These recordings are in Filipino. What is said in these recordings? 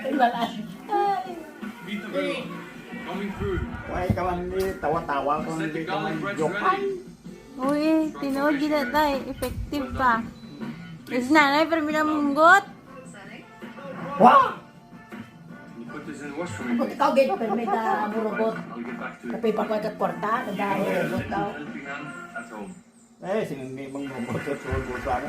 Iwalaan. Coming through. Why ka man tawa-tawa kung hindi ka man joke. Uy, tinuod gina tay, effective pa. Is nanay pero minamunggot. Wow! You put this in the wash for me. Kung ikaw gito, pero may murubot. I'll get back to it. Kapay pa ko at kwarta, nagdahil murubot daw. Helping hand at home. Eh, sinindi mong robot sa sulbot sa mo.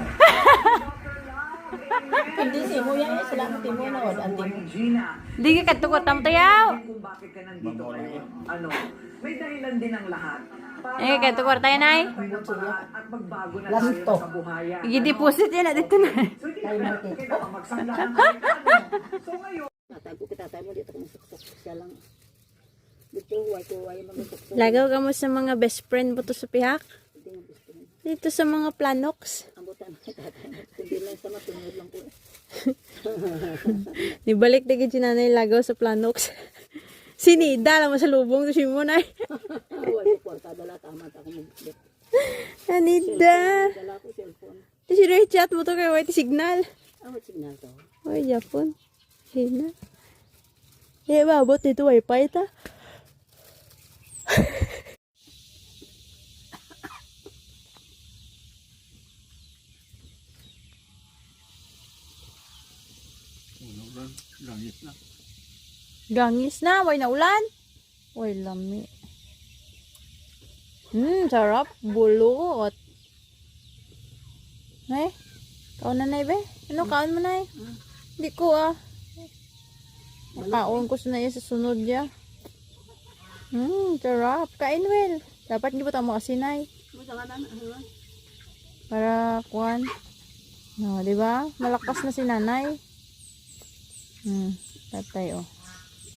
Hindi si mo yan, salamat mo na wala ang timo. Di ka katukot ang tayaw. Kung bakit ka nandito ngayon. Ano, may dahilan din ang lahat. Para Eh, katukot tayo nay. at magbago na Last tayo to. sa kabuhayan. I-deposit yan na dito na. So, hindi Tayo ka market. kailangan magsanda ng ano. So, ngayon, Tatay ko kitatay mo dito kung suksok siya lang. Dito, huwag mag-suksok. Lagaw ka mo sa mga best friend mo to sa pihak. Dito sa mga planoks. Ambutan kitatay mo. Kundi lang sa matunod lang po. Nibalik na gid nanay lagaw sa planoks. Sinida lang mo sa lubong to si mo nay. Huwag ko kwarta, dala tama ako mag-bet. Anida. Dala ko cellphone. Sino yung chat mo to kay white signal? What signal to? Oy, Japon. Hina. Eh, babot nito wifi ta. Langit na. Gangis na, way na ulan. Way lami. Sarap. Bulot. Nay, kaon na nay be? Ano kaon mo nay? Hindi ko ah. Kaon ko sa sa sunod ya. Sarap. Kain well. Dapat hindi ba tamo kasi nay? Para kuan. No, di ba? Malakas na si nanay. Tatay oh.